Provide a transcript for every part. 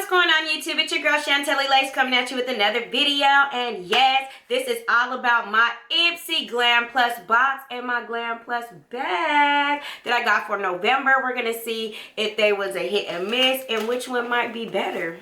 What's going on YouTube? It's your girl Shantelle Lace coming at you with another video. And yes, this is all about my Ipsy Glam Plus Box and my Glam Plus bag that I got for November. We're going to see if they was a hit and miss and which one might be better.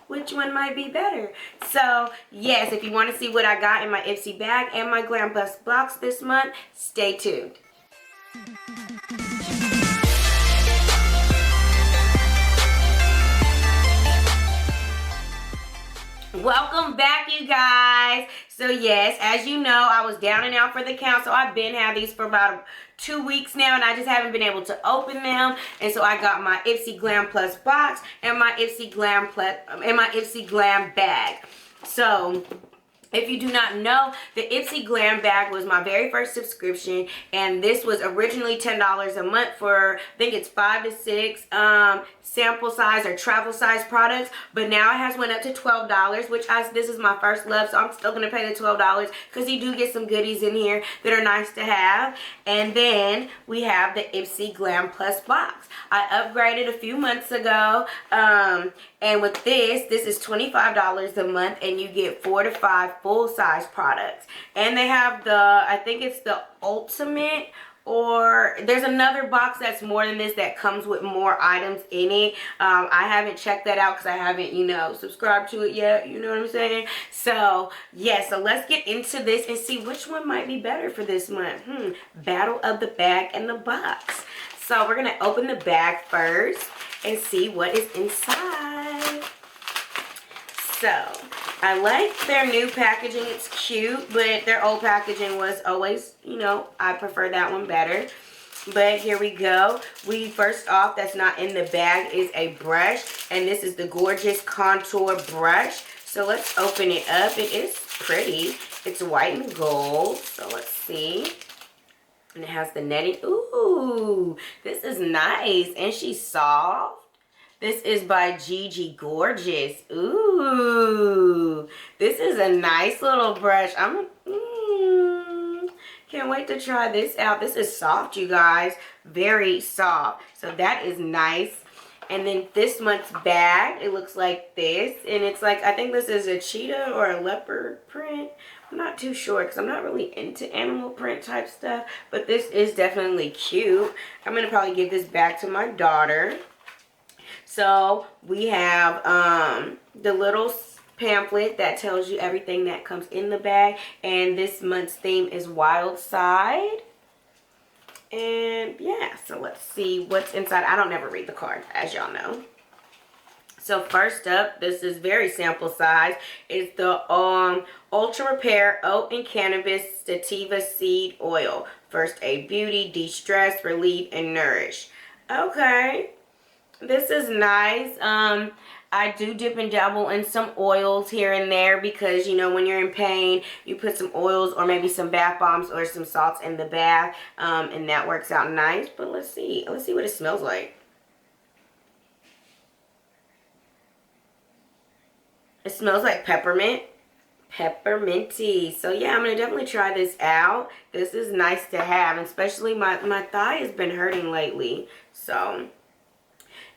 Which one might be better? So yes, if you want to see what I got in my Ipsy bag and my Glam Plus Box this month, stay tuned. Welcome back, you guys. So yes, as you know, I was down and out for the count, so I've been having these for about 2 weeks now, and I just haven't been able to open them. And so I got my Ipsy Glam Plus box and my Ipsy Glam bag. So if you do not know, the Ipsy Glam bag was my very first subscription, and this was originally $10 a month for, I think it's 5 to 6 sample size or travel size products, but now it has went up to $12, which this is my first love, so I'm still going to pay the $12 because you do get some goodies in here that are nice to have. And then we have the Ipsy Glam Plus box. I upgraded a few months ago, and with this is $25 a month, and you get 4 to 5 full-size products. And they have the, I think it's the Ultimate, or there's another box that's more than this that comes with more items in it. I haven't checked that out because I haven't, you know, subscribed to it yet. You know what I'm saying? So, yeah, so let's get into this and see which one might be better for this month. Battle of the bag and the box. So, we're going to open the bag first and see what is inside. So, I like their new packaging. It's cute, but their old packaging was always, you know, I prefer that one better. But here we go. First off, that's not in the bag, is a brush, and this is the gorgeous contour brush. So let's open it up. It is pretty. It's white and gold. So let's see. And it has the netting. Ooh, this is nice, and she's soft. This is by GiGi Gorgeous. Ooh, this is a nice little brush. Can't wait to try this out. This is soft, you guys. Very soft. So that is nice. And then this month's bag, it looks like this. And it's like, I think this is a cheetah or a leopard print. I'm not too sure because I'm not really into animal print type stuff. But this is definitely cute. I'm going to probably give this back to my daughter. So we have the little pamphlet that tells you everything that comes in the bag. And this month's theme is Wild Side. And yeah, so let's see what's inside. I don't never read the card, as y'all know. So first up, this is very sample size. It's the Ultra Repair Oat and Cannabis Sativa Seed Oil. First Aid Beauty, De-Stress, Relieve, and Nourish. Okay. This is nice. I do dip and dabble in some oils here and there because, you know, when you're in pain, you put some oils or maybe some bath bombs or some salts in the bath, and that works out nice. But let's see what it smells like. It smells like peppermint. Pepperminty. So yeah, I'm going to definitely try this out. This is nice to have, especially my thigh has been hurting lately. So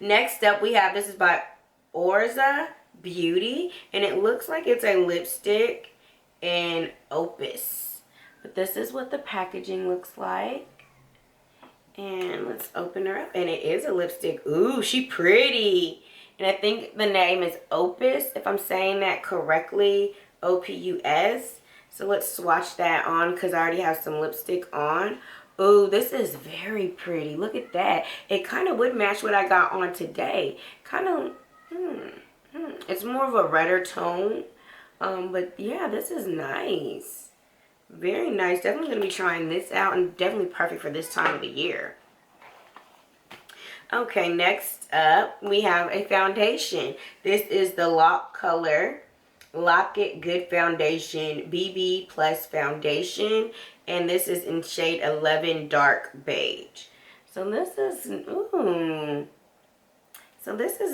next up, we have, this is by Oryza Beauty, and it looks like it's a lipstick in Opus. But this is what the packaging looks like. And let's open her up. And it is a lipstick. Ooh, she pretty. And I think the name is Opus, if I'm saying that correctly. O-P-U-S. So let's swatch that on because I already have some lipstick on. Ooh, this is very pretty. Look at that. It kind of would match what I got on today. Kind of, it's more of a redder tone. But yeah, this is nice. Very nice. Definitely going to be trying this out, and definitely perfect for this time of the year. Okay, next up, we have a foundation. This is the L.O.C.K color Lock It Good Foundation BB Plus Foundation, and this is in shade 11 Dark Beige. So this is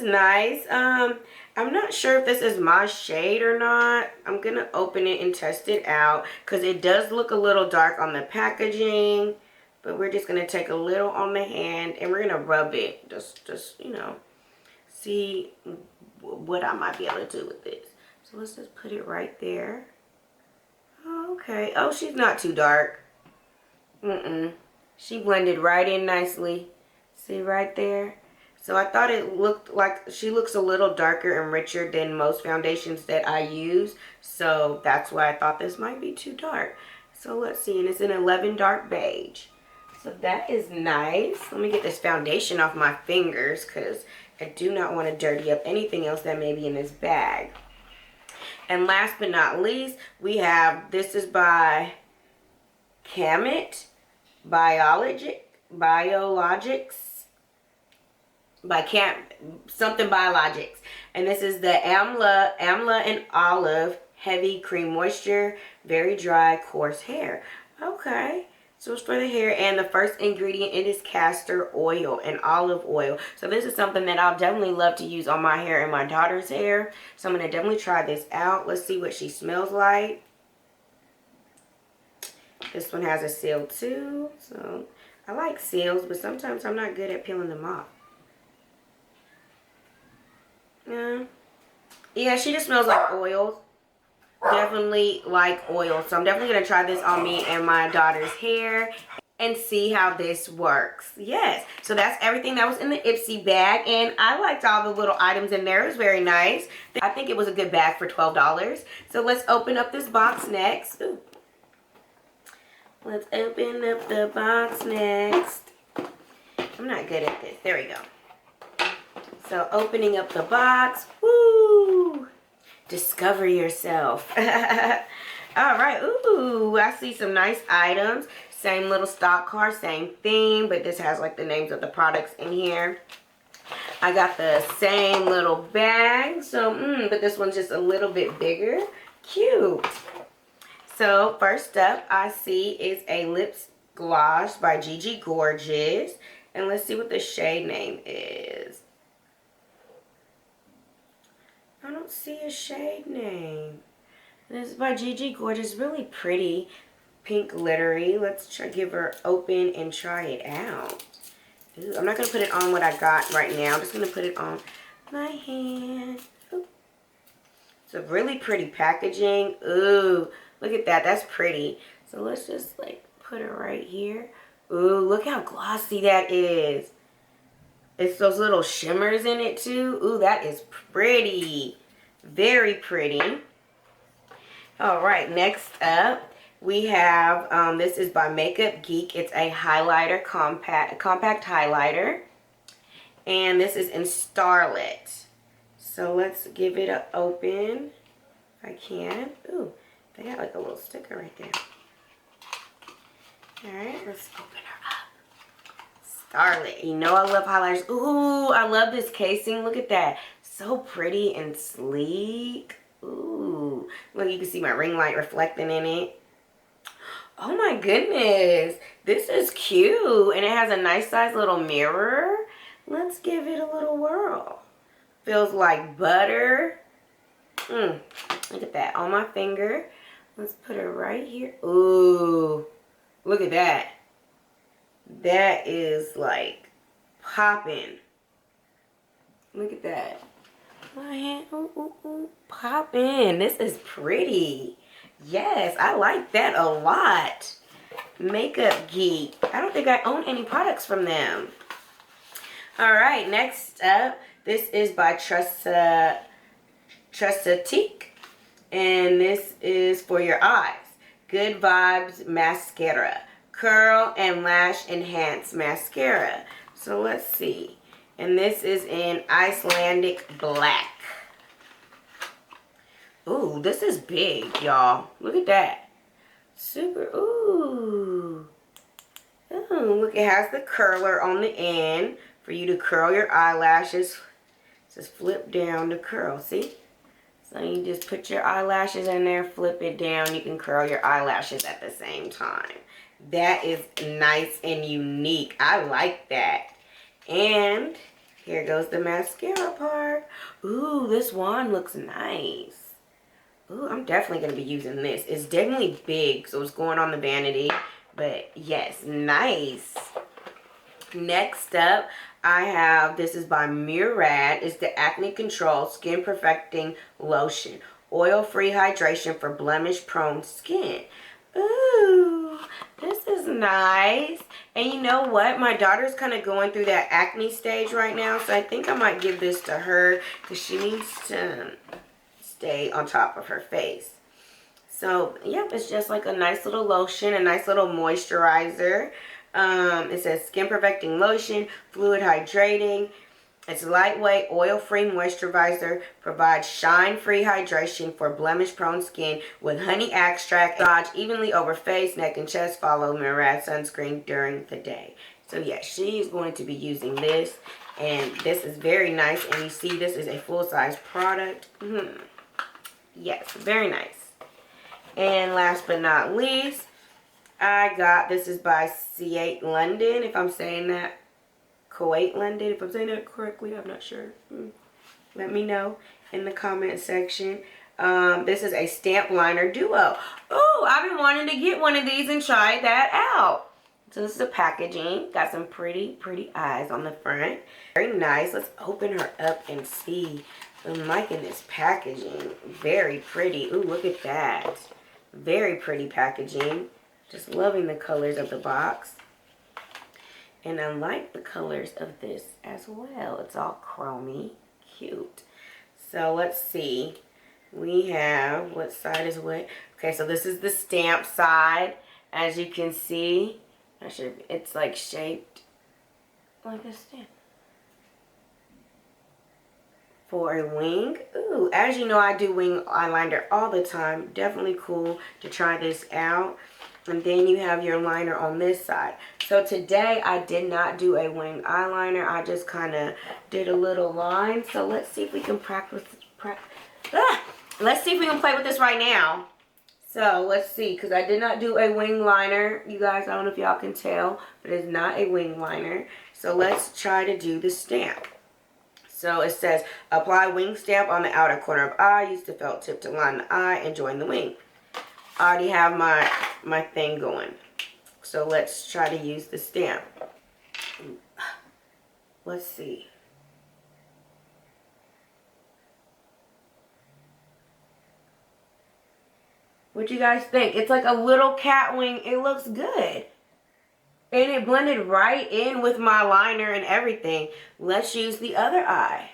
nice. I'm not sure if this is my shade or not. I'm gonna open it and test it out because it does look a little dark on the packaging, but we're just gonna take a little on the hand and we're gonna rub it, just you know, see what I might be able to do with this. So let's just put it right there. Oh, okay. Oh, she's not too dark. She blended right in nicely. See right there? So I thought it looked like she looks a little darker and richer than most foundations that I use. So that's why I thought this might be too dark. So let's see. And it's an 11 Dark Beige. So that is nice. Let me get this foundation off my fingers because I do not want to dirty up anything else that may be in this bag. And last but not least, we have, this is by Qhemet, Biologics, something Biologics. And this is the Amla and Olive Heavy Cream Moisture, Very Dry, Coarse Hair. Okay. So it's for the hair, and the first ingredient, it is castor oil and olive oil. So this is something that I'll definitely love to use on my hair and my daughter's hair. So I'm going to definitely try this out. Let's see what she smells like. This one has a seal too. So I like seals, but sometimes I'm not good at peeling them off. Yeah, she just smells like oil. Definitely like oil. So I'm definitely going to try this on me and my daughter's hair and see how this works. Yes. So that's everything that was in the Ipsy bag. And I liked all the little items in there. It was very nice. I think it was a good bag for $12. So let's open up this box next. Ooh. Let's open up the box next. I'm not good at this. There we go. So opening up the box. Woo! Discover yourself. All right. Ooh, I see some nice items. Same little stock card, same theme, but this has like the names of the products in here. I got the same little bag. So, but this one's just a little bit bigger. Cute. So, first up, I see is a lip gloss by GiGi Gorgeous. And let's see what the shade name is. I don't see a shade name. This is by GiGi Gorgeous. Really pretty. Pink glittery. Let's give her open and try it out. Ooh, I'm not going to put it on what I got right now. I'm just going to put it on my hand. Ooh. It's a really pretty packaging. Ooh, look at that. That's pretty. So let's just like put it right here. Ooh, look how glossy that is. It's those little shimmers in it too. Ooh, that is pretty. Very pretty. All right, next up we have, this is by Geek. It's a highlighter, compact highlighter. And this is in Starlight. So let's give it an open if I can. Ooh, they got like a little sticker right there. All right, let's open her up. Starlight. You know I love highlighters. Ooh, I love this casing. Look at that. So pretty and sleek. Ooh. Look, you can see my ring light reflecting in it. Oh my goodness. This is cute. And it has a nice size little mirror. Let's give it a little whirl. Feels like butter. Look at that on my finger. Let's put it right here. Ooh. Look at that. That is like popping. Look at that. My hand, popping. This is pretty. Yes, I like that a lot. Geek. I don't think I own any products from them. All right, next up, this is by Testique, and this is for your eyes. Good Vibes Mascara. Curl and Lash Enhance Mascara. So let's see. And this is in Icelandic Black. Ooh, this is big, y'all. Look at that. Super, ooh. Ooh, look, it has the curler on the end for you to curl your eyelashes. Just flip down to curl, see? So you just put your eyelashes in there, flip it down. You can curl your eyelashes at the same time. That is nice and unique. I like that. And here goes the mascara part. Ooh, this wand looks nice. Ooh, I'm definitely going to be using this. It's definitely big, so it's going on the vanity. But yes, nice. Next up, I have, this is by Murad. It's the Acne Control Skin Perfecting Lotion. Oil-free hydration for blemish-prone skin. Ooh, this is nice. And you know what? My daughter's kind of going through that acne stage right now, so I think I might give this to her because she needs to stay on top of her face. So, yep, it's just like a nice little lotion, a nice little moisturizer. It says Skin Perfecting Lotion, Fluid Hydrating. It's lightweight, oil-free moisturizer, provides shine-free hydration for blemish-prone skin with honey extract. Massage evenly over face, neck, and chest. Follow Murad sunscreen during the day. So yeah, she's going to be using this, and this is very nice. And you see, this is a full-size product. Yes, very nice. And last but not least, I got, this is by Ciate London, if I'm saying that. Kuwait, London, if I'm saying that correctly, I'm not sure. Let me know in the comment section. This is a stamp liner duo. Oh, I've been wanting to get one of these and try that out. So this is the packaging. Got some pretty eyes on the front. Very nice. Let's open her up and see. I'm liking this packaging. Very pretty. Ooh, look at that. Very pretty packaging. Just loving the colors of the box. And I like the colors of this as well. It's all chromey. Cute. So let's see. We have, what side is what? Okay, so this is the stamp side. As you can see, it's like shaped like a stamp. For a wing. Ooh, as you know, I do wing eyeliner all the time. Definitely cool to try this out. And then you have your liner on this side. So today I did not do a wing eyeliner. I just kind of did a little line. So let's see if we can let's see if we can play with this right now. So let's see, because I did not do a wing liner. You guys, I don't know if y'all can tell, but it's not a wing liner. So let's try to do the stamp. So it says, apply wing stamp on the outer corner of eye. Use the felt tip to line the eye and join the wing. I already have my thing going. So let's try to use the stamp. Let's see. What you guys think? It's like a little cat wing. It looks good. And it blended right in with my liner and everything. Let's use the other eye.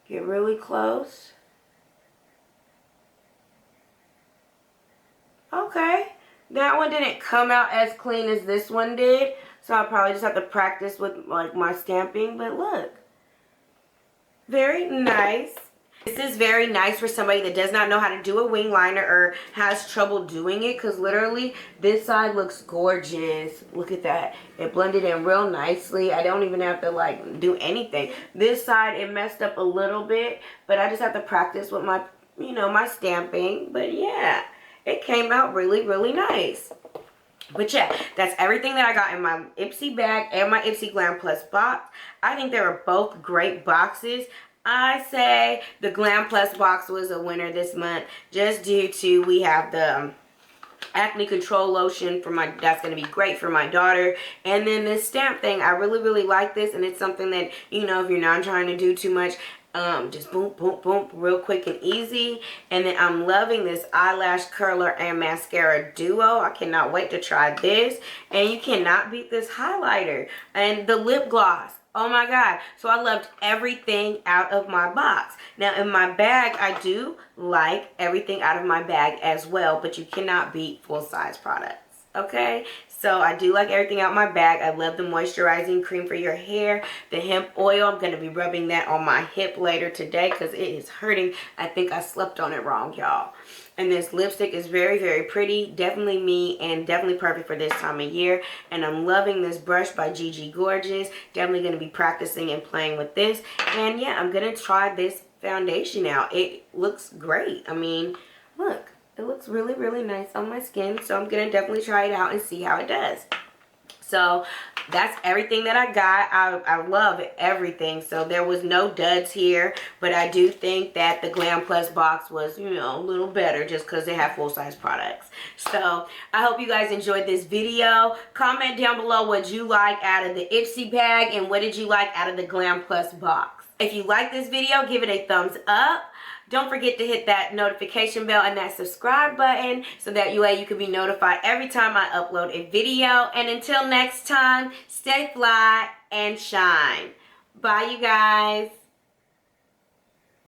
Get really close. Okay, that one didn't come out as clean as this one did, so I'll probably just have to practice with like my stamping, but look, very nice. This is very nice for somebody that does not know how to do a wing liner or has trouble doing it, because literally this side looks gorgeous. Look at that. It blended in real nicely. I don't even have to like do anything. This side, it messed up a little bit, but I just have to practice with my, you know, my stamping, but yeah. It came out really nice. But yeah, that's everything that I got in my Ipsy bag and my Ipsy Glam Plus box. I think they were both great boxes. I say the Glam Plus box was a winner this month just due to we have the acne control lotion for my, that's going to be great for my daughter, and then this stamp thing. I really like this, and it's something that, you know, if you're not trying to do too much, just boom real quick and easy. And then I'm loving this eyelash curler and mascara duo. I cannot wait to try this. And you cannot beat this highlighter and the lip gloss. Oh my god. So I loved everything out of my box. Now in my bag, I do like everything out of my bag as well, but you cannot beat full-size products. Okay, so I do like everything out my bag. I love the moisturizing cream for your hair, the hemp oil. I'm going to be rubbing that on my hip later today because it is hurting. I think I slept on it wrong, y'all. And this lipstick is very pretty. Definitely me and definitely perfect for this time of year. And I'm loving this brush by GiGi Gorgeous. Definitely going to be practicing and playing with this. And yeah, I'm going to try this foundation out. It looks great. I mean, look. It looks really nice on my skin, so I'm going to definitely try it out and see how it does. So that's everything that I got. I love everything. So there was no duds here. But I do think that the Glam Plus box was, you know, a little better just because they have full-size products. So I hope you guys enjoyed this video. Comment down below what you like out of the Ipsy bag and what did you like out of the Glam Plus box. If you like this video, give it a thumbs up. Don't forget to hit that notification bell and that subscribe button so that you can be notified every time I upload a video. And until next time, stay fly and shine. Bye, you guys.